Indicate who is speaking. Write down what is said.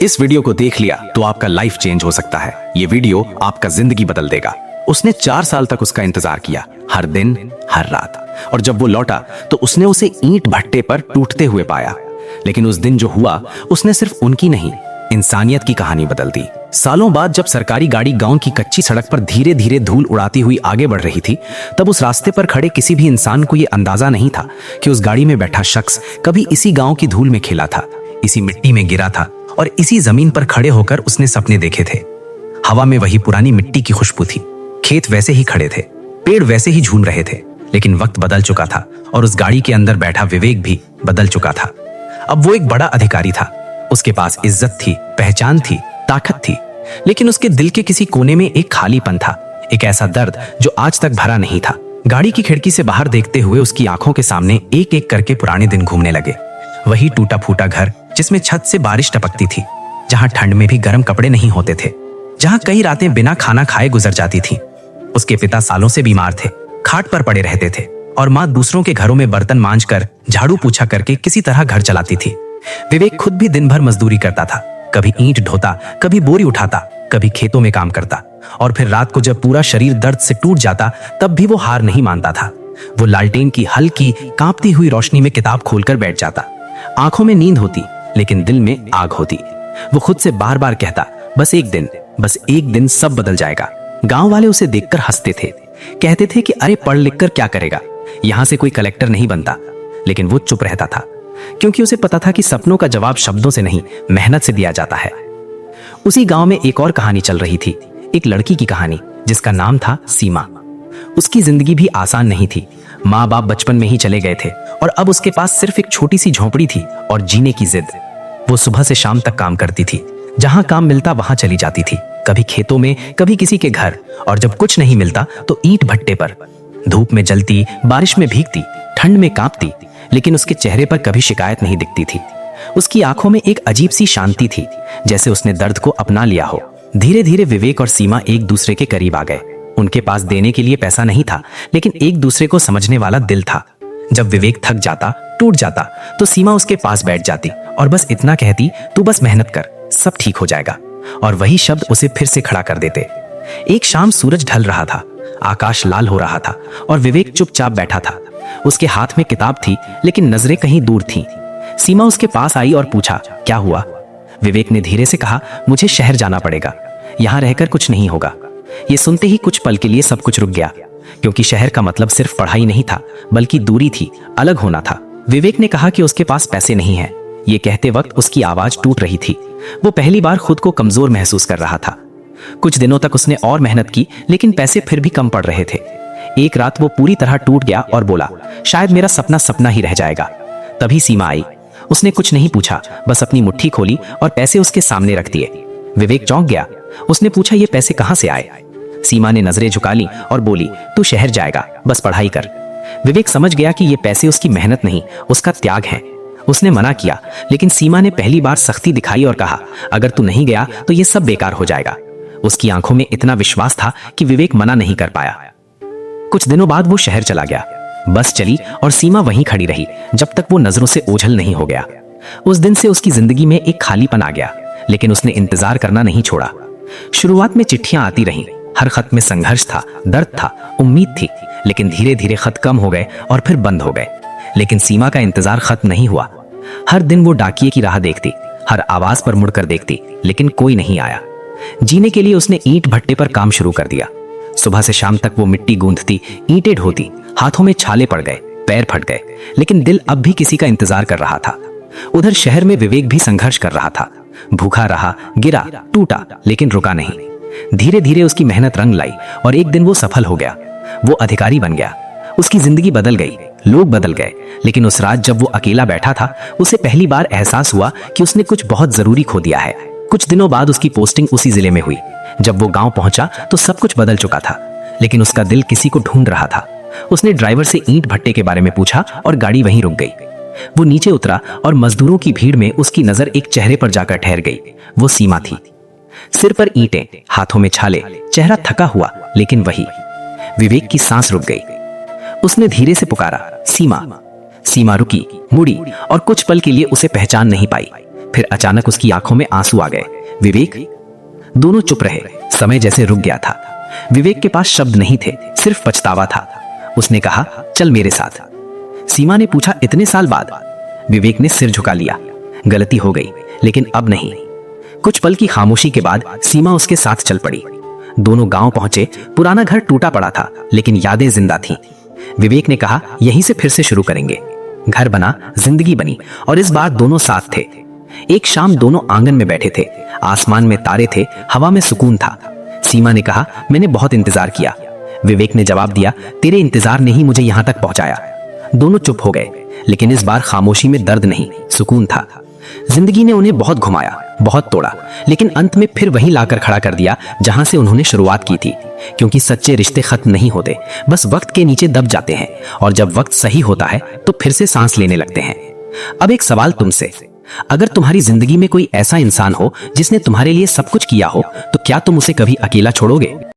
Speaker 1: इस वीडियो को देख लिया तो आपका लाइफ चेंज हो सकता है। ये वीडियो आपका जिंदगी बदल देगा। उसने 4 साल तक उसका इंतजार किया, हर दिन हर रात, और जब वो लौटा तो उसने उसे ईंट भट्टे पर टूटते हुए पाया। लेकिन उस दिन जो हुआ उसने सिर्फ उनकी नहीं, इंसानियत की कहानी बदल दी। सालों बाद जब सरकारी गाड़ी गांव की कच्ची सड़क पर धीरे धीरे धूल उड़ाती हुई आगे बढ़ रही थी, तब उस रास्ते पर खड़े किसी भी इंसान को यह अंदाजा नहीं था कि उस गाड़ी में बैठा शख्स कभी इसी गांव की धूल में खेला था, इसी मिट्टी में गिरा था और इसी जमीन पर खड़े होकर उसने सपने देखे थे। हवा में वही पुरानी मिट्टी की खुशबू थी, खेत वैसे ही खड़े थे, पेड़ वैसे ही झूम रहे थे, लेकिन वक्त बदल चुका था और उस गाड़ी के अंदर बैठा विवेक भी बदल चुका था। अब वो एक बड़ा अधिकारी था, उसके पास इज्जत थी, पहचान थी, ताकत थी, लेकिन उसके दिल के किसी कोने में एक खालीपन था, एक ऐसा दर्द जो आज तक भरा नहीं था। गाड़ी की खिड़की से बाहर देखते हुए उसकी आंखों के सामने एक एक करके पुराने दिन घूमने लगे। वही टूटा फूटा घर जिसमें छत से बारिश टपकती थी, जहां ठंड में भी गर्म कपड़े नहीं होते थे, जहां कई रातें बिना खाना खाए गुजर जाती थी। उसके पिता सालों से बीमार थे, खाट पर पड़े रहते थे, और माँ दूसरों के घरों में बर्तन मांजकर, झाड़ू पोछा करके किसी तरह घर चलाती थी। विवेक खुद भी दिन भर मजदूरी करता था, कभी ईंट ढोता, कभी बोरी उठाता, कभी खेतों में काम करता, और फिर रात को जब पूरा शरीर दर्द से टूट जाता तब भी वो हार नहीं मानता था। वो लालटेन की हल्की कांपती हुई रोशनी में किताब खोलकर बैठ जाता। आंखों में नींद होती लेकिन दिल में आग होती। वो खुद से बार बार कहता, बस एक दिन सब बदल जाएगा। गांव वाले उसे देखकर हंसते थे, कहते थे कि अरे पढ़ लिख कर क्या करेगा, यहां से कोई कलेक्टर नहीं बनता। लेकिन वो चुप रहता था, क्योंकि उसे पता था कि सपनों का जवाब शब्दों से नहीं, मेहनत से दिया जाता है। उसी गांव में एक और कहानी चल रही थी, एक लड़की की कहानी जिसका नाम था सीमा। उसकी जिंदगी भी आसान नहीं थी। माँ बाप बचपन में ही चले गए थे और अब उसके पास सिर्फ एक छोटी सी झोंपड़ी थी और जीने की जिद। वो सुबह से शाम तक काम करती थी, जहां काम मिलता वहां चली जाती थी, कभी खेतों में, कभी किसी के घर, और जब कुछ नहीं मिलता तो ईंट भट्टे पर। धूप में जलती, बारिश में भीगती, ठंड में कांपती, लेकिन उसके चेहरे पर कभी शिकायत नहीं दिखती थी। उसकी आंखों में एक अजीब सी शांति थी, जैसे उसने दर्द को अपना लिया हो। धीरे धीरे विवेक और सीमा एक दूसरे के करीब आ गए। उनके पास देने के लिए पैसा नहीं था, लेकिन एक दूसरे को समझने वाला दिल था। जब विवेक थक जाता, टूट जाता, तो सीमा उसके पास बैठ जाती और बस इतना कहती, तू बस मेहनत कर, सब ठीक हो जाएगा। और वही शब्द उसे फिर से खड़ा कर देते। एक शाम सूरज ढल रहा था, आकाश लाल हो रहा था और विवेक चुपचाप बैठा था। उसके हाथ में किताब थी, लेकिन नजरें कहीं दूर थीं। सीमा उसके पास आई और पूछा, क्या हुआ? विवेक ने धीरे से कहा, मुझे शहर जाना पड़ेगा, यहां रहकर कुछ नहीं होगा। ये सुनते ही कुछ पल के लिए सब कुछ रुक गया, क्योंकि शहर का मतलब सिर्फ पढ़ाई नहीं था, बल्कि दूरी थी, अलग होना था। विवेक ने कहा कि उसके पास पैसे नहीं हैं। ये कहते वक्त उसकी आवाज टूट रही थी। वो पहली बार खुद को कमजोर महसूस कर रहा था। कुछ दिनों तक उसने और मेहनत की, लेकिन पैसे फिर भी कम पड़ रहे थे। एक रात वो पूरी तरह टूट गया और बोला, शायद मेरा सपना सपना ही रह जाएगा। तभी सीमा आई। उसने कुछ नहीं पूछा, बस अपनी मुट्ठी खोली और पैसे उसके सामने रख दिए। विवेक चौंक गया। उसने पूछा, ये पैसे कहां से आए? सीमा ने नजरें झुका ली और बोली, तू शहर जाएगा, बस पढ़ाई कर। विवेक समझ गया कि ये पैसे उसकी मेहनत नहीं, उसका त्याग है। उसने मना किया, लेकिन सीमा ने पहली बार सख्ती दिखाई और कहा, अगर तू नहीं गया तो ये सब बेकार हो जाएगा। उसकी आंखों में इतना विश्वास था कि विवेक मना नहीं कर पाया। कुछ दिनों बाद वो शहर चला गया। बस चली और सीमा वहीं खड़ी रही जब तक वो नजरों से ओझल नहीं हो गया। उस दिन से उसकी जिंदगी में एक खालीपन आ गया, लेकिन उसने इंतजार करना नहीं छोड़ा। शुरुआत में चिट्ठियां आती रहीं, हर खत में संघर्ष था, दर्द था, उम्मीद थी, लेकिन धीरे धीरे खत कम हो गए और फिर बंद हो गए। लेकिन सीमा का इंतजार खत्म नहीं हुआ। हर दिन वो डाकिये की राह देखती, हर आवाज पर मुड़कर देखती, लेकिन कोई नहीं आया। जीने के लिए उसने ईंट भट्टे पर काम शुरू कर दिया। सुबह से शाम तक वो मिट्टी गूंथती, ईंटें ढोती, हाथों में छाले पड़ गए, पैर फट गए, लेकिन दिल अब भी किसी का इंतजार कर रहा था। उधर शहर में विवेक भी संघर्ष कर रहा था। भूखा रहा, गिरा, टूटा, लेकिन रुका नहीं। धीरे धीरे उसकी मेहनत रंग लाई और एक दिन वो सफल हो गया। वो अधिकारी बन गया। उसकी जिंदगी बदल गई, लोग बदल गए, लेकिन उस रात जब वो अकेला बैठा था, उसे पहली बार एहसास हुआ कि उसने कुछ बहुत जरूरी खो दिया है। कुछ दिनों बाद उसकी पोस्टिंग उसी जिले में हुई। जब वो गांव पहुंचा तो सब कुछ बदल चुका था, लेकिन उसका दिल किसी को ढूंढ रहा था। उसने ड्राइवर से ईंट भट्टे के बारे में पूछा और गाड़ी वहीं रुक गई। वो नीचे उतरा और मजदूरों की भीड़ में उसकी नजर एक चेहरे पर जाकर ठहर गई। वो सीमा थी। सिर पर ईंटें, हाथों में छाले, चेहरा थका हुआ, लेकिन वही। विवेक की सांस रुक गई। उसने धीरे से पुकारा, सीमा। सीमा रुकी, मुड़ी और कुछ पल के लिए उसे पहचान नहीं पाई, फिर अचानक उसकी आंखों में आंसू आ गए। विवेक। दोनों चुप रहे। समय जैसे रुक गया था। विवेक के पास शब्द नहीं थे, सिर्फ पछतावा था। उसने कहा, चल मेरे साथ। सीमा ने पूछा, इतने साल बाद? विवेक ने सिर झुका लिया। गलती हो गई, लेकिन अब नहीं। कुछ पल की खामोशी के बाद सीमा उसके साथ चल पड़ी। दोनों गांव पहुंचे। पुराना घर टूटा पड़ा था, लेकिन यादें जिंदा थीं। विवेक ने कहा, यहीं से फिर से शुरू करेंगे। घर बना, जिंदगी बनी, और इस बार दोनों साथ थे। एक शाम दोनों आंगन में बैठे थे। आसमान में तारे थे, हवा में सुकून था। सीमा ने कहा, मैंने बहुत इंतजार किया। विवेक ने जवाब दिया, तेरे इंतजार ने ही मुझे यहां तक पहुंचाया। दोनों चुप हो गए, लेकिन इस बार खामोशी में दर्द नहीं, सुकून था। जिंदगी ने उन्हें बहुत घुमाया, बहुत तोड़ा, लेकिन अंत में फिर वहीं लाकर खड़ा कर दिया जहां से उन्होंने शुरुआत की थी। क्योंकि सच्चे रिश्ते खत्म नहीं होते, बस वक्त के नीचे दब जाते हैं, और जब वक्त सही होता है तो फिर से सांस लेने लगते हैं। अब एक सवाल तुमसे, अगर तुम्हारी जिंदगी में कोई ऐसा इंसान हो जिसने तुम्हारे लिए सब कुछ किया हो, तो क्या तुम उसे कभी अकेला छोड़ोगे?